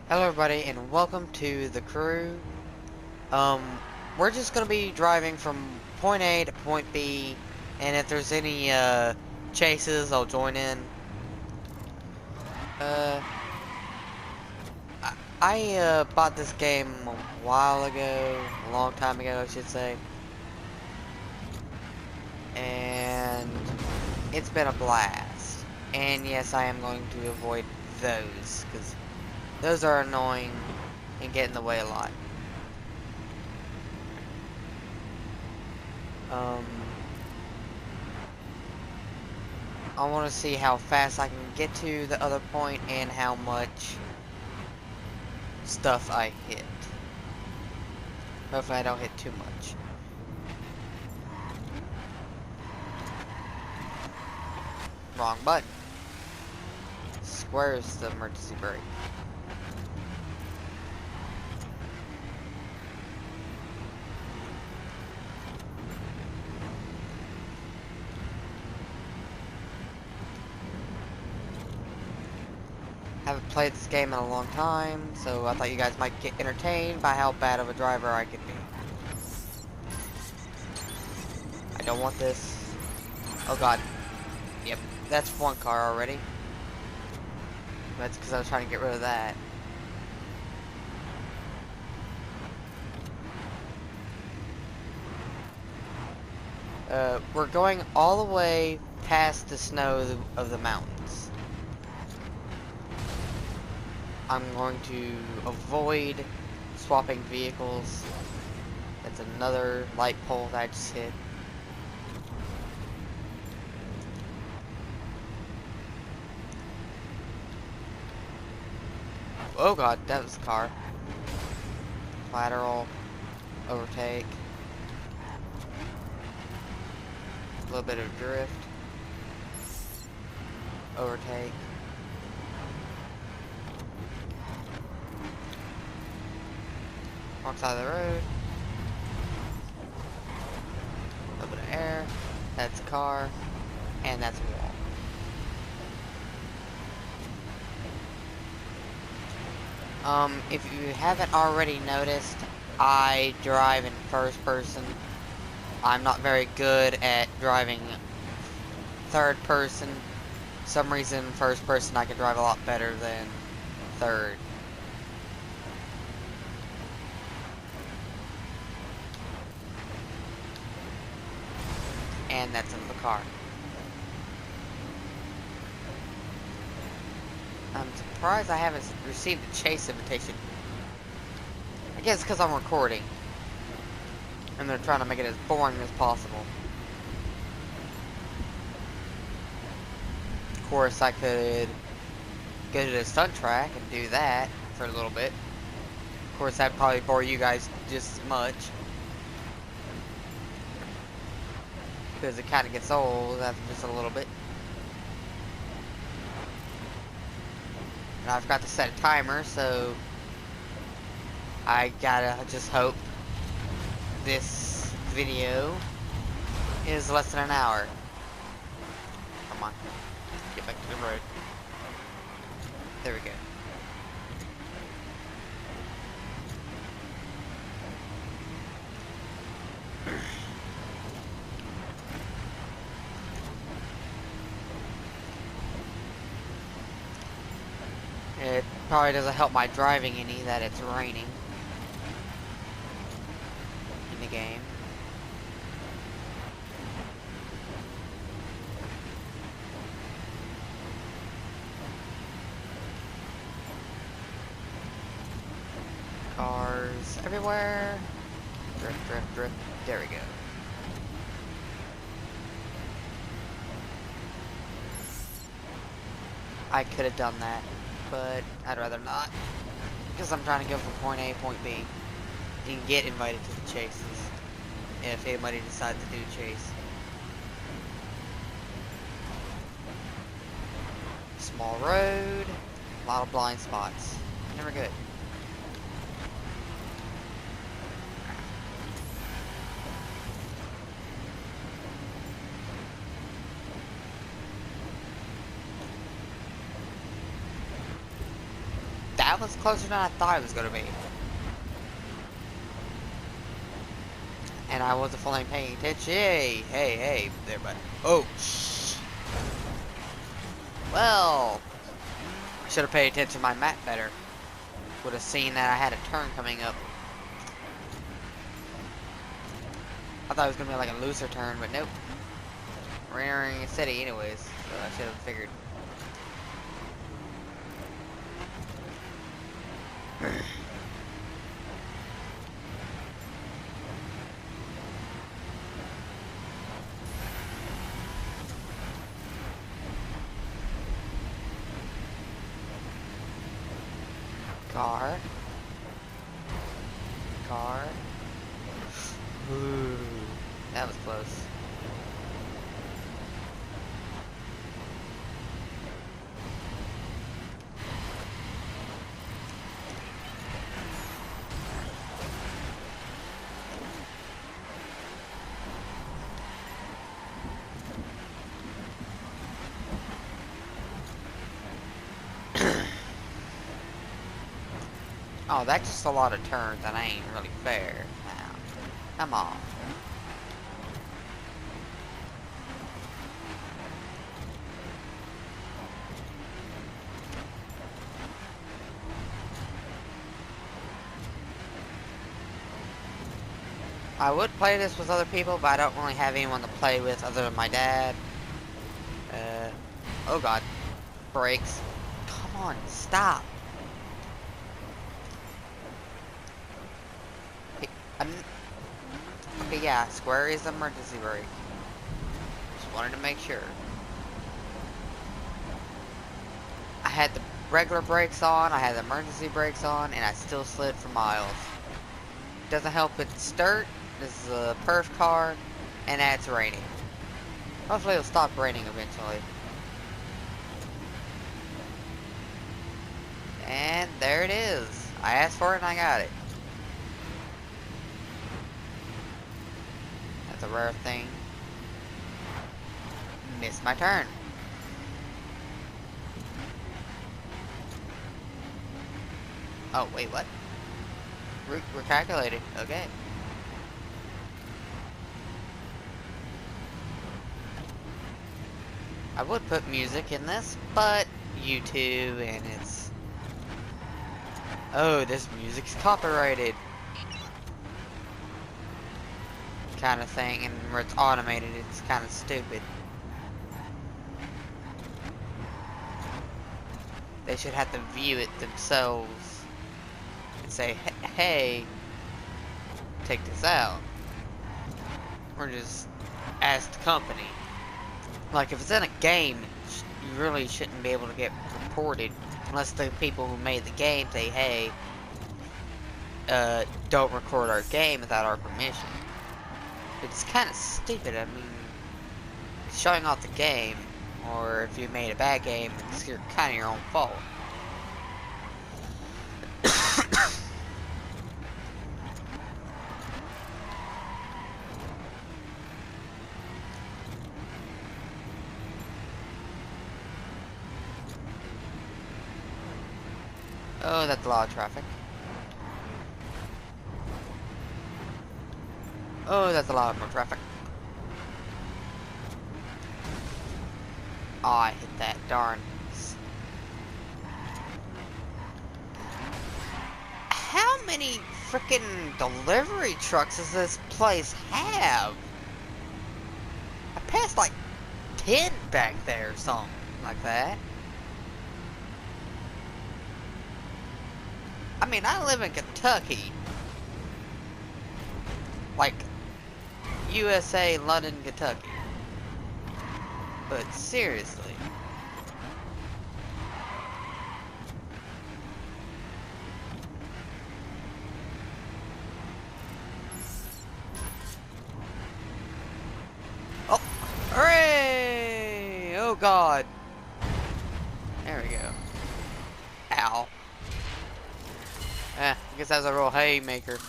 Hello everybody and welcome to the crew. We're just gonna be driving from point A to point B, and if there's any chases, I'll join in. Uh I bought this game a while ago, a long time ago I should say. And it's been a blast. And yes, I am going to avoid those because those are annoying and get in the way a lot. Um I want to see how fast I can get to the other point and how much stuff I hit. Hopefully I don't hit too much. Wrong button. Square is the emergency brake. Haven't played this game in a long time, so I thought you guys might get entertained by how bad of a driver I could be. I don't want this. Oh god. Yep, that's one car already. That's because I was trying to get rid of that. We're going all the way past the snow of the mountains. I'm going to avoid swapping vehicles. That's another light pole that I just hit. Oh god, that was a car. Lateral, overtake. A little bit of drift. Overtake. Wrong side of the road. A little bit of air. That's a car. And that's a wall. If you haven't already noticed, I drive in first person. I'm not very good at driving third person. For some reason, first person I can drive a lot better than third. And that's in the car. I'm surprised I haven't received a chase invitation. I guess because I'm recording. And they're trying to make it as boring as possible. Of course, I could go to the stunt track and do that for a little bit. Of course, that'd probably bore you guys just as much. Because it kind of gets old after just a little bit. And I forgot to set a timer, so I gotta just hope this video is less than an hour. Come on. Get back to the road. There we go. It probably doesn't help my driving any that it's raining in the game. Cars everywhere. Drift, drift, drift. There we go. I could have done that, but I'd rather not. Because I'm trying to go from point A to point B. You can get invited to the chases if anybody decides to do a chase. Small road, a lot of blind spots. Never good. that was closer than I thought it was gonna be. And I wasn't fully paying attention. Hey there, buddy. Oh, shh. Well, I should have paid attention to my map better. Would have seen that I had a turn coming up. I thought it was gonna be like a looser turn, but nope. We're entering a city anyways, so I should have figured. Car. Ooh, that was close. Oh, that's just a lot of turns. That ain't really fair. Now, come on. I would play this with other people, but I don't really have anyone to play with other than my dad. Oh god. Brakes. Come on, stop. Okay, yeah, square is emergency brake. Just wanted to make sure. I had the regular brakes on, I had the emergency brakes on, and I still slid for miles. Doesn't help it's dirt. This is a perf car, and it's raining. Hopefully it'll stop raining eventually. And there it is. I asked for it and I got it. That's a rare thing. Missed my turn. Oh, wait, what? Recalculated. Okay. I would put music in this, but YouTube and it's... Oh, this music's copyrighted. Kind of thing, and where it's automated, it's kind of stupid. They should have to view it themselves and say, hey, take this out. Or just ask the company. Like, if it's in a game, you really shouldn't be able to get reported unless the people who made the game say, hey, don't record our game without our permission. It's kind of stupid. I mean, showing off the game, or if you made a bad game, it's kind of your own fault. Oh, that's a lot of traffic. Oh, that's a lot more traffic. Oh, I hit that, darn. How many freaking delivery trucks does this place have? I passed like 10 back there or something like that. I mean, I live in Kentucky. Like, USA, London, Kentucky. But seriously. Oh! Hooray! Oh god. There we go. Ow. I guess that's a real haymaker.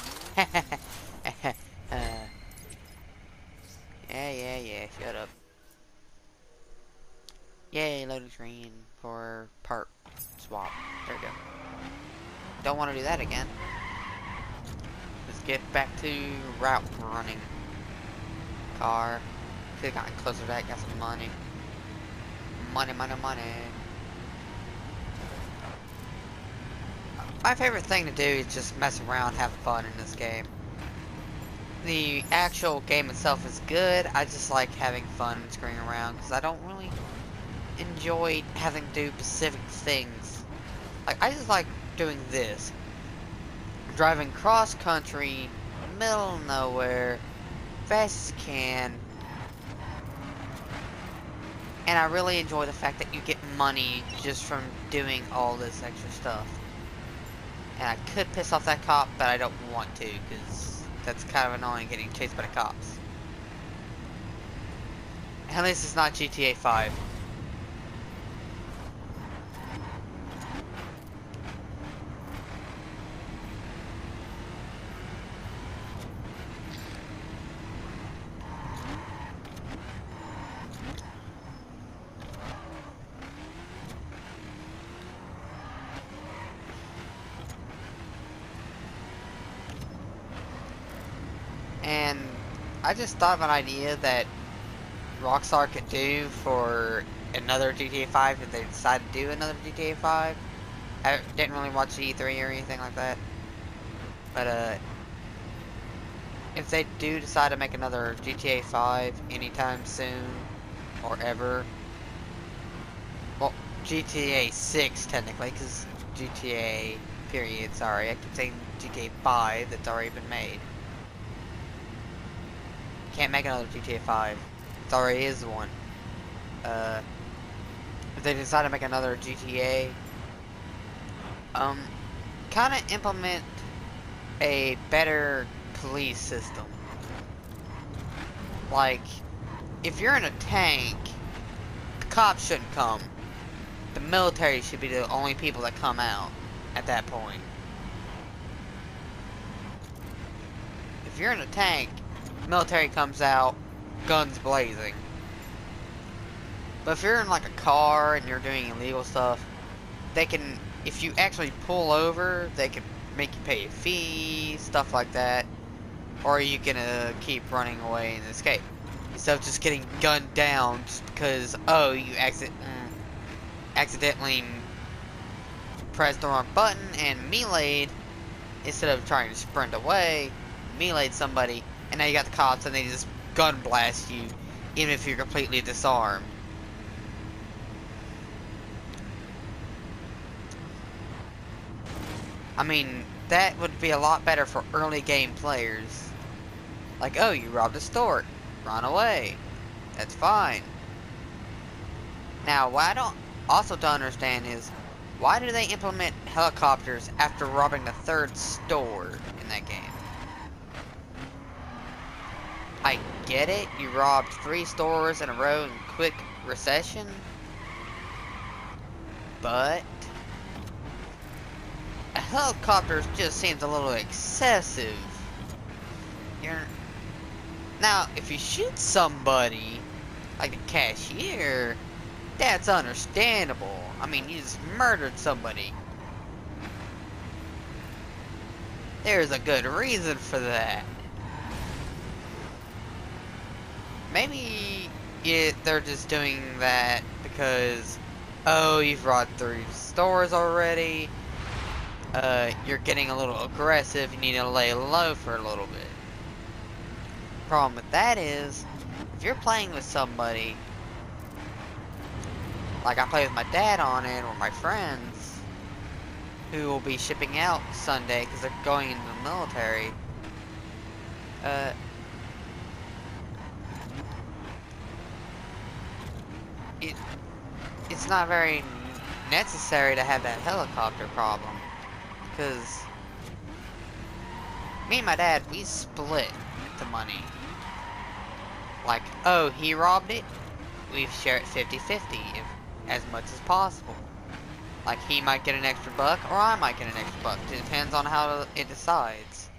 Yeah, shut up. Yay, loading screen for part swap. There we go. don't want to do that again. Let's get back to route running. Car. Could've gotten closer to that, got some money. Money, money, money. My favorite thing to do is just mess around, have fun in this game. The actual game itself is good, I just like having fun and screwing around, because I don't really enjoy having to do specific things. Like, I just like doing this. Driving cross country, middle of nowhere, fast as you can. And I really enjoy the fact that you get money just from doing all this extra stuff. And I could piss off that cop, but I don't want to, because that's kind of annoying getting chased by the cops. At least it's not GTA 5. And I just thought of an idea that Rockstar could do for another GTA 5 if they decide to do another GTA 5. I didn't really watch the E3 or anything like that. But, if they do decide to make another GTA 5 anytime soon, or ever, well, GTA 6 technically, because GTA period, sorry, I keep saying GTA 5 that's already been made. Can't make another GTA 5. It already is one. If they decide to make another GTA, kind of implement a better police system. Like, if you're in a tank, the cops shouldn't come. The military should be the only people that come out at that point. If you're in a tank, military comes out, guns blazing. But if you're in like a car and you're doing illegal stuff, they can, if you actually pull over, they can make you pay a fee, stuff like that. Or you can keep running away and escape. Instead of just getting gunned down just because, oh, you accidentally pressed the wrong button and meleeed, instead of trying to sprint away, meleeed somebody, and now you got the cops and they just gun blast you, even if you're completely disarmed. I mean, that would be a lot better for early game players. Like, oh, you robbed a store, run away. That's fine. Now, what I also don't understand is, why do they implement helicopters after robbing the third store in that game? I get it, you robbed 3 stores in a row in quick recession, but a helicopter just seems a little excessive. Now, if you shoot somebody, like a cashier, that's understandable. I mean, you just murdered somebody. There's a good reason for that. Maybe they're just doing that because, oh, you've robbed 3 stores already. You're getting a little aggressive. You need to lay low for a little bit. Problem with that is, if you're playing with somebody, like I play with my dad on it, or my friends, who will be shipping out Sunday because they're going into the military, it's not very necessary to have that helicopter problem, because me and my dad, we split the money. Like, oh, he robbed it, we share it 50-50, as much as possible. Like, he might get an extra buck, or I might get an extra buck. It depends on how it decides.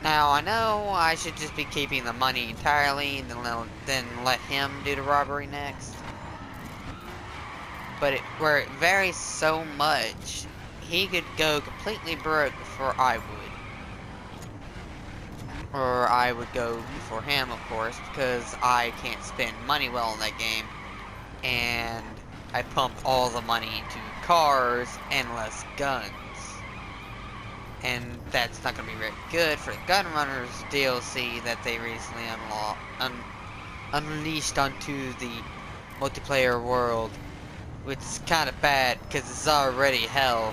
Now, I know I should just be keeping the money entirely and then let him do the robbery next. But where it varies so much, he could go completely broke before I would. Or I would go before him, of course, because I can't spend money well in that game. And I pump all the money into cars and less guns. And that's not going to be very good for the Gunrunners DLC that they recently unleashed onto the multiplayer world. Which is kind of bad, because it's already hell.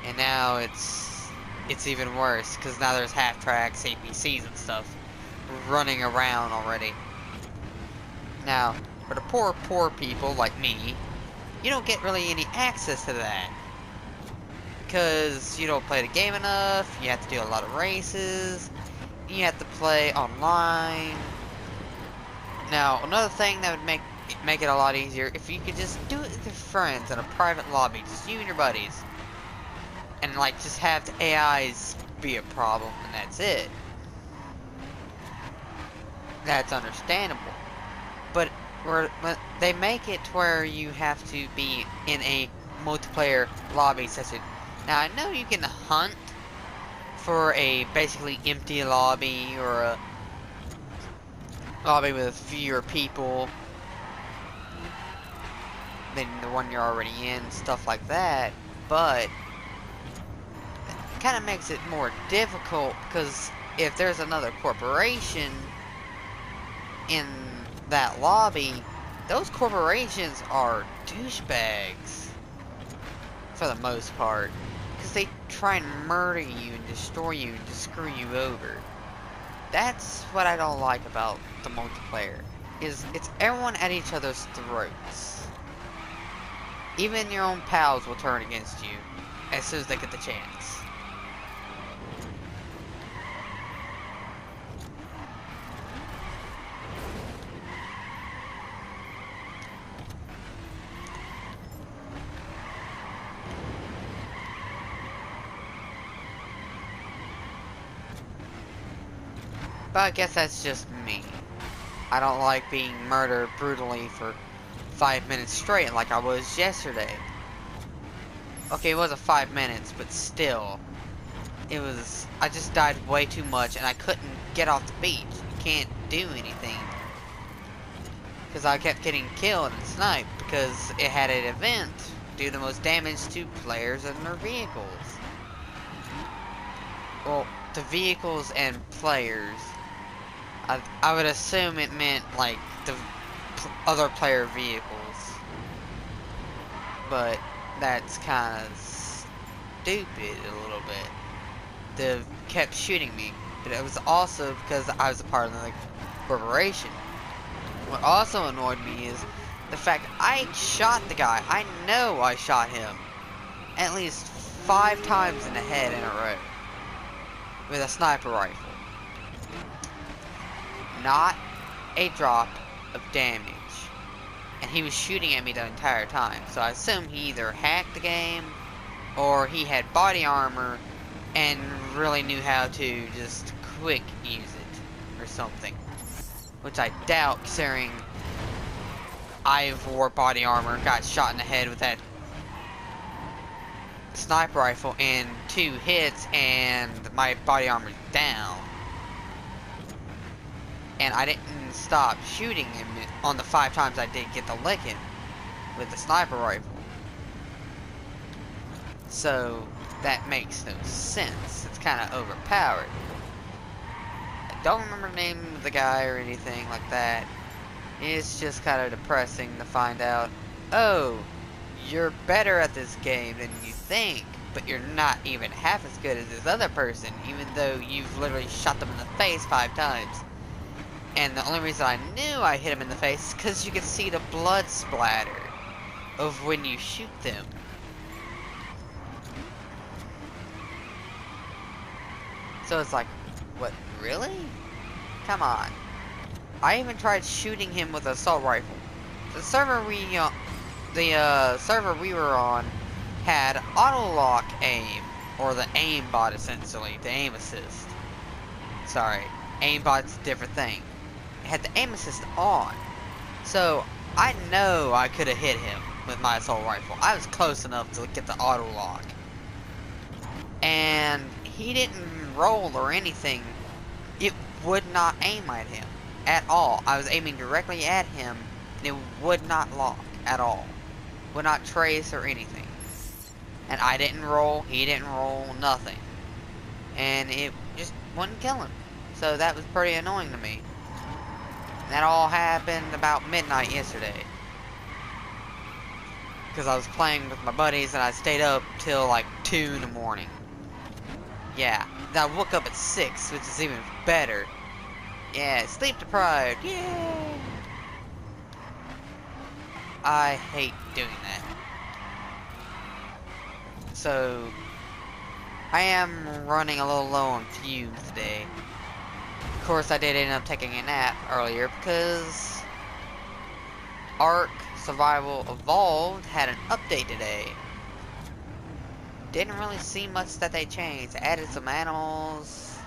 And now it's even worse, because now there's half-tracks, APCs and stuff running around already. Now, for the poor people like me, you don't get really any access to that. Because you don't play the game enough, you have to do a lot of races, you have to play online. Now, another thing that would make it a lot easier, if you could just do it with your friends in a private lobby, just you and your buddies. And like, just have the AIs be a problem, and that's it. That's understandable. But they make it to where you have to be in a multiplayer lobby session. Now, I know you can hunt for a basically empty lobby, or a lobby with fewer people than the one you're already in, stuff like that, but it kind of makes it more difficult, because if there's another corporation in that lobby, those corporations are douchebags for the most part, because they try and murder you and destroy you and just screw you over. That's what I don't like about the multiplayer, is it's everyone at each other's throats. Even your own pals will turn against you as soon as they get the chance. But I guess that's just me. I don't like being murdered brutally for 5 minutes straight like I was yesterday. Okay, it wasn't 5 minutes, but still. I just died way too much and I couldn't get off the beach. You can't do anything. Because I kept getting killed and sniped because it had an event. Do the most damage to players and their vehicles. Well, to vehicles and players. I would assume it meant like the other player vehicles, but that's kind of stupid a little bit. They kept shooting me, but it was also because I was a part of the corporation. What also annoyed me is the fact I shot the guy. I know I shot him at least 5 times in the head in a row with a sniper rifle. Not a drop of damage. And he was shooting at me the entire time. So I assume he either hacked the game or he had body armor and really knew how to just quick use it or something. Which I doubt, considering I wore body armor, got shot in the head with that sniper rifle in 2 hits and my body armor's down. And I didn't stop shooting him on the 5 times I did get the licking with the sniper rifle. So that makes no sense. It's kind of overpowered. I don't remember the name of the guy or anything like that. It's just kind of depressing to find out, oh, you're better at this game than you think, but you're not even half as good as this other person, even though you've literally shot them in the face 5 times. And the only reason I knew I hit him in the face is because you can see the blood splatter of when you shoot them. So it's like, what, really? Come on. I even tried shooting him with an assault rifle. The server we were on had auto lock aim, or the aimbot essentially, the aim assist. Sorry, aimbot's a different thing. It had the aim assist on, so I know I could have hit him with my assault rifle. I was close enough to get the auto lock, and he didn't roll or anything. It would not aim at him at all. I was aiming directly at him, and it would not lock at all. Would not trace or anything. And I didn't roll, he didn't roll, nothing. And it just wouldn't kill him. So that was pretty annoying to me. And that all happened about midnight yesterday. Because I was playing with my buddies and I stayed up till like 2 in the morning. Yeah. Then I woke up at 6, which is even better. Yeah, sleep deprived. Yay! I hate doing that. So, I am running a little low on fumes today. Of course, I did end up taking a nap earlier because Ark Survival Evolved had an update today. Didn't really see much that they changed. Added some animals.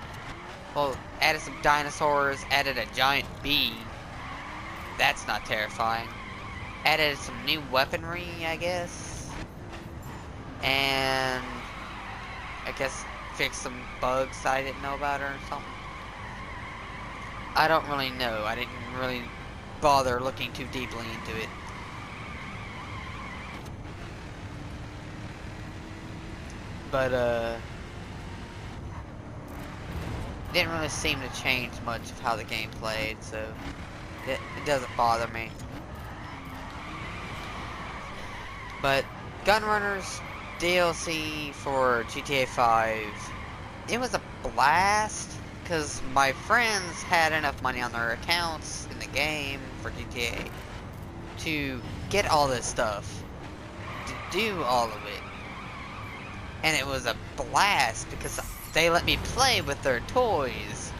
Well, added some dinosaurs. Added a giant bee. That's not terrifying. Added some new weaponry, I guess. And I guess fixed some bugs I didn't know about or something. I don't really know. I didn't really bother looking too deeply into it. But didn't really seem to change much of how the game played, so it doesn't bother me. But Gunrunners DLC for GTA 5, it was a blast because my friends had enough money on their accounts in the game for GTA to get all this stuff, to do all of it. And it was a blast because they let me play with their toys.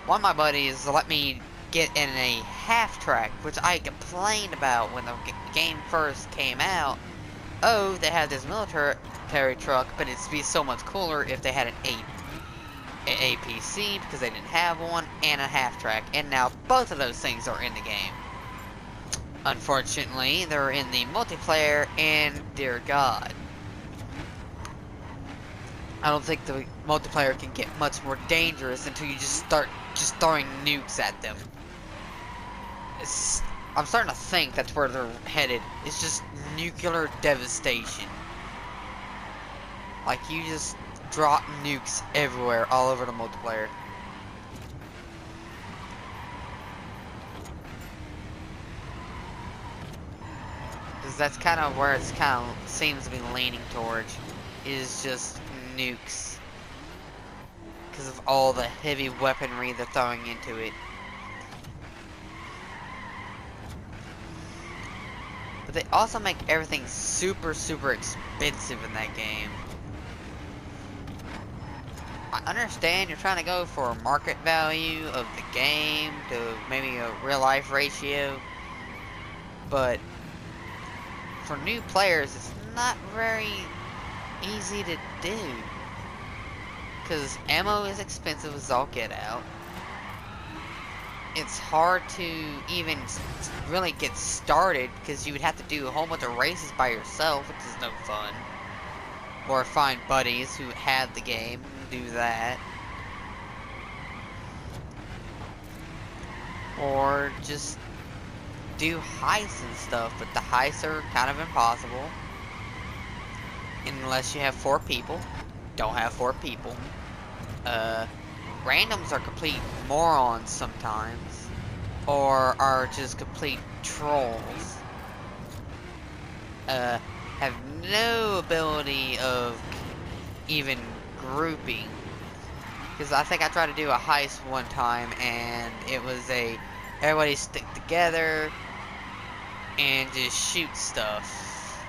One of my buddies let me get in a half track, which I complained about when the game first came out. Oh, they had this military truck, but it'd be so much cooler if they had an APC because they didn't have one, and a half track, and now both of those things are in the game. Unfortunately, they're in the multiplayer, and dear God, I don't think the multiplayer can get much more dangerous until you just start throwing nukes at them. I'm starting to think that's where they're headed. It's just nuclear devastation. Like, you just drop nukes everywhere, all over the multiplayer. Because that's kind of where it's kind of seems to be leaning towards, is just nukes. Because of all the heavy weaponry they're throwing into it. But they also make everything super, super expensive in that game. I understand you're trying to go for a market value of the game to maybe a real life ratio, but for new players it's not very easy to do. Because ammo is expensive as all get out. It's hard to even really get started because you would have to do a whole bunch of races by yourself, which is no fun. Or find buddies who have the game and do that. Or just do heists and stuff, but the heists are kind of impossible. Unless you have 4 people. Don't have 4 people. Randoms are complete morons sometimes, or are just complete trolls. Have no ability of even grouping. Because I think I tried to do a heist one time, and it was a everybody stick together and just shoot stuff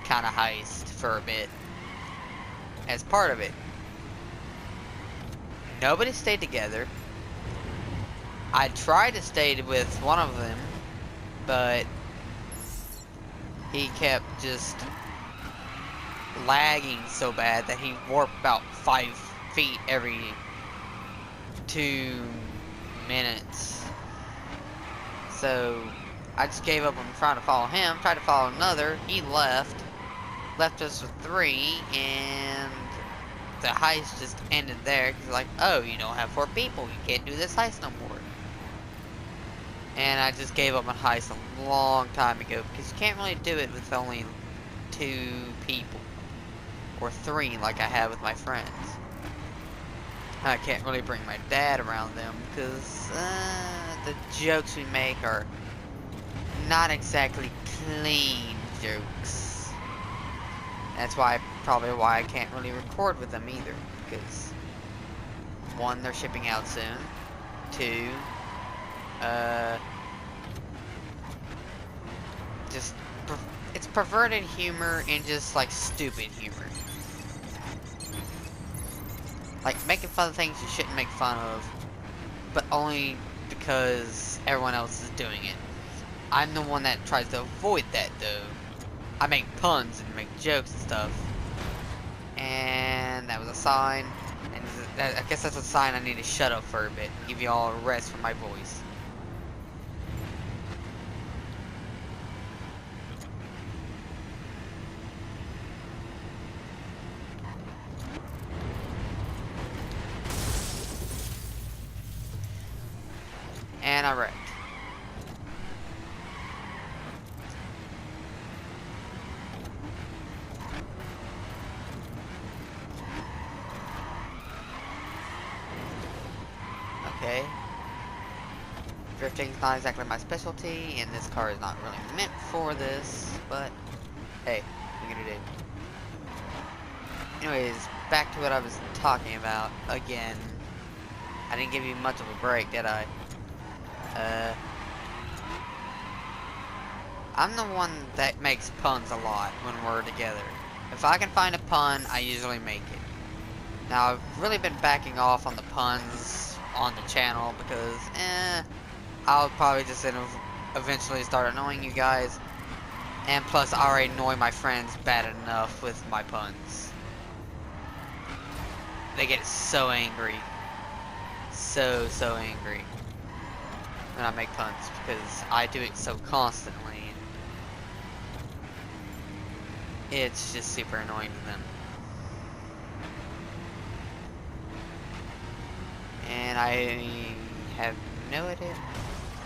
kind of heist for a bit as part of it. Nobody stayed together. I tried to stay with one of them, but he kept just lagging so bad that he warped about 5 feet every 2 minutes. So I just gave up on trying to follow him, tried to follow another, he left us with 3, and the heist just ended there. He's like, oh, you don't have 4 people, you can't do this heist no more. And I just gave up on heist a long time ago, because you can't really do it with only 2 people. Or 3 like I have with my friends. I can't really bring my dad around them, because the jokes we make are not exactly clean jokes. That's probably why I can't really record with them either, because 1, they're shipping out soon. 2, just it's perverted humor and just like stupid humor. Like making fun of things you shouldn't make fun of, but only because everyone else is doing it. I'm the one that tries to avoid that though. I make puns and make jokes and stuff. And that was a sign. And I guess that's a sign I need to shut up for a bit. Give you all a rest for my voice. And I wrecked. Okay. Drifting's not exactly my specialty, and this car is not really meant for this, but hey, what are you gonna do? Anyways, back to what I was talking about again. I didn't give you much of a break, did I? I'm the one that makes puns a lot when we're together. If I can find a pun, I usually make it. Now, I've really been backing off on the puns on the channel because, I'll probably just eventually start annoying you guys. And plus, I already annoy my friends bad enough with my puns. They get so angry. So angry when I make puns because I do it so constantly. It's just super annoying to them. And I have no idea.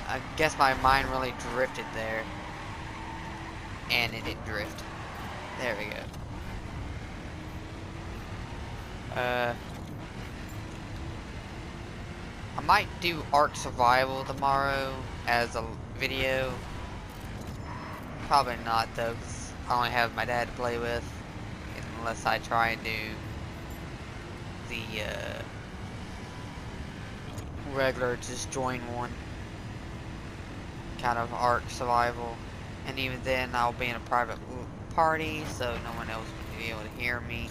I guess my mind really drifted there. And it didn't drift. There we go. I might do Ark Survival tomorrow as a video. Probably not though, because I only have my dad to play with. Unless I try and do the regular just join one kind of Ark Survival. And even then I'll be in a private party, so no one else will be able to hear me.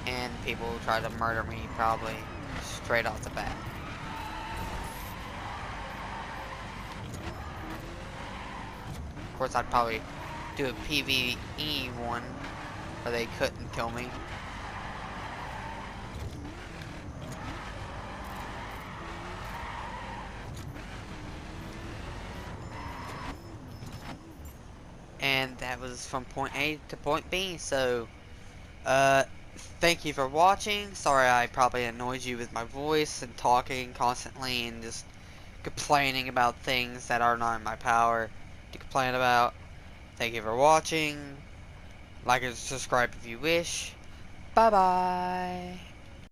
And people will try to murder me probably straight off the bat. Of course, I'd probably do a PvE one where they couldn't kill me. And that was from point A to point B, so thank you for watching. Sorry I probably annoyed you with my voice and talking constantly and just complaining about things that are not in my power to complain about. Thank you for watching. Like and subscribe if you wish. Bye bye.